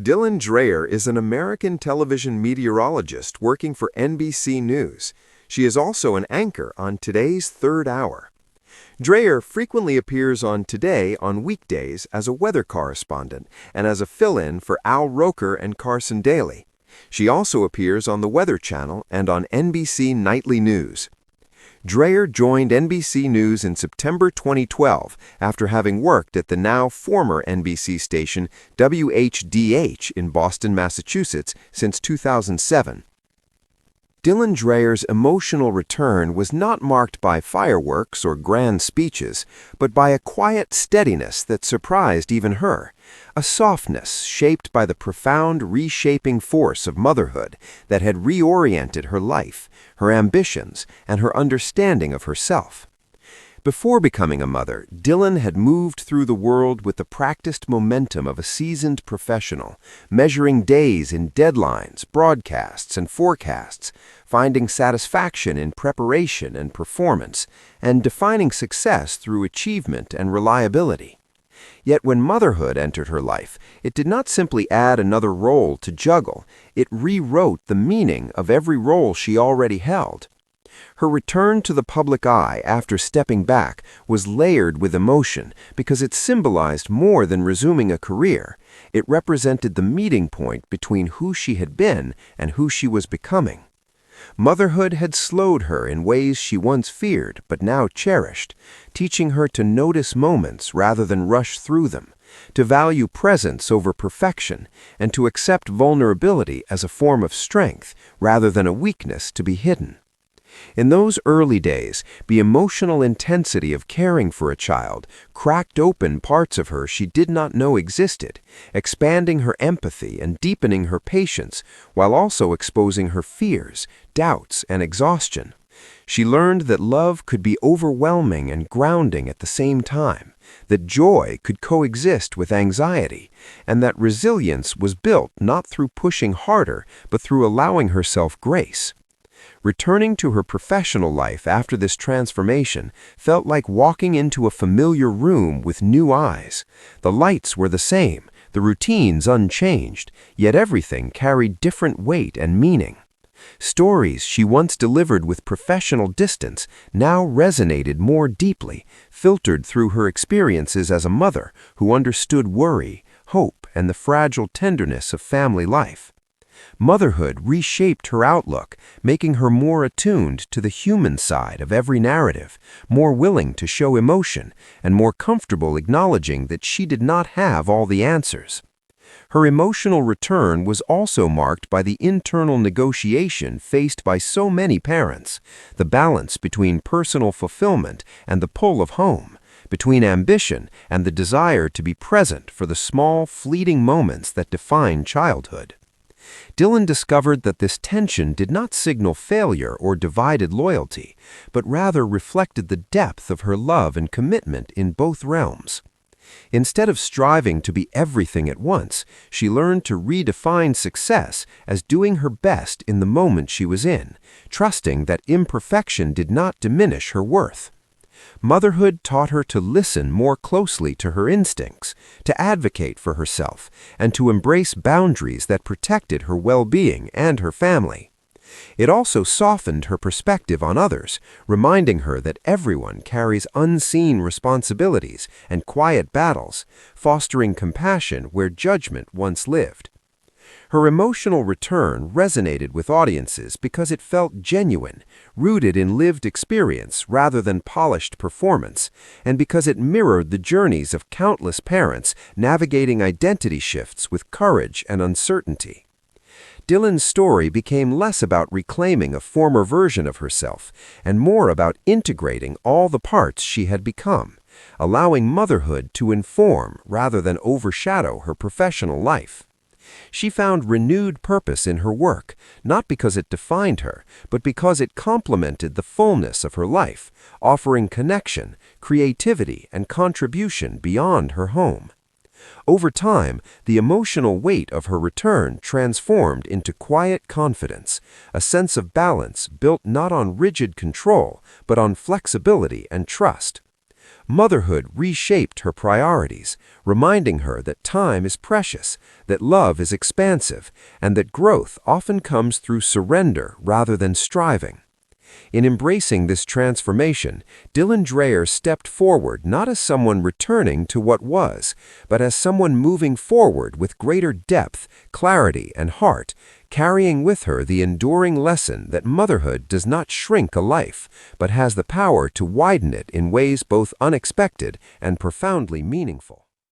Dylan Dreyer is an American television meteorologist working for NBC News. She is also an anchor on Today's Third Hour. Dreyer frequently appears on Today on weekdays as a weather correspondent and as a fill-in for Al Roker and Carson Daly. She also appears on the Weather Channel and on NBC Nightly News. Dreyer joined NBC News in September 2012 after having worked at the now former NBC station WHDH in Boston, Massachusetts since 2007. Dylan Dreyer's emotional return was not marked by fireworks or grand speeches, but by a quiet steadiness that surprised even her, a softness shaped by the profound reshaping force of motherhood that had reoriented her life, her ambitions, and her understanding of herself. Before becoming a mother, Dylan had moved through the world with the practiced momentum of a seasoned professional, measuring days in deadlines, broadcasts, and forecasts, finding satisfaction in preparation and performance, and defining success through achievement and reliability. Yet when motherhood entered her life, it did not simply add another role to juggle, it rewrote the meaning of every role she already held. Her return to the public eye after stepping back was layered with emotion because it symbolized more than resuming a career. It represented the meeting point between who she had been and who she was becoming. Motherhood had slowed her in ways she once feared but now cherished, teaching her to notice moments rather than rush through them, to value presence over perfection, and to accept vulnerability as a form of strength rather than a weakness to be hidden. In those early days, the emotional intensity of caring for a child cracked open parts of her she did not know existed, expanding her empathy and deepening her patience, while also exposing her fears, doubts, and exhaustion. She learned that love could be overwhelming and grounding at the same time, that joy could coexist with anxiety, and that resilience was built not through pushing harder, but through allowing herself grace. Returning to her professional life after this transformation felt like walking into a familiar room with new eyes. The lights were the same, the routines unchanged, yet everything carried different weight and meaning. Stories she once delivered with professional distance now resonated more deeply, filtered through her experiences as a mother who understood worry, hope, and the fragile tenderness of family life. Motherhood reshaped her outlook, making her more attuned to the human side of every narrative, more willing to show emotion, and more comfortable acknowledging that she did not have all the answers. Her emotional return was also marked by the internal negotiation faced by so many parents, the balance between personal fulfillment and the pull of home, between ambition and the desire to be present for the small, fleeting moments that define childhood. Dylan discovered that this tension did not signal failure or divided loyalty, but rather reflected the depth of her love and commitment in both realms. Instead of striving to be everything at once, she learned to redefine success as doing her best in the moment she was in, trusting that imperfection did not diminish her worth. Motherhood taught her to listen more closely to her instincts, to advocate for herself, and to embrace boundaries that protected her well-being and her family. It also softened her perspective on others, reminding her that everyone carries unseen responsibilities and quiet battles, fostering compassion where judgment once lived. Her emotional return resonated with audiences because it felt genuine, rooted in lived experience rather than polished performance, and because it mirrored the journeys of countless parents navigating identity shifts with courage and uncertainty. Dylan's story became less about reclaiming a former version of herself and more about integrating all the parts she had become, allowing motherhood to inform rather than overshadow her professional life. She found renewed purpose in her work, not because it defined her, but because it complemented the fullness of her life, offering connection, creativity, and contribution beyond her home. Over time, the emotional weight of her return transformed into quiet confidence, a sense of balance built not on rigid control, but on flexibility and trust. Motherhood reshaped her priorities, reminding her that time is precious, that love is expansive, and that growth often comes through surrender rather than striving. In embracing this transformation, Dylan Dreyer stepped forward not as someone returning to what was, but as someone moving forward with greater depth, clarity, and heart, carrying with her the enduring lesson that motherhood does not shrink a life, but has the power to widen it in ways both unexpected and profoundly meaningful.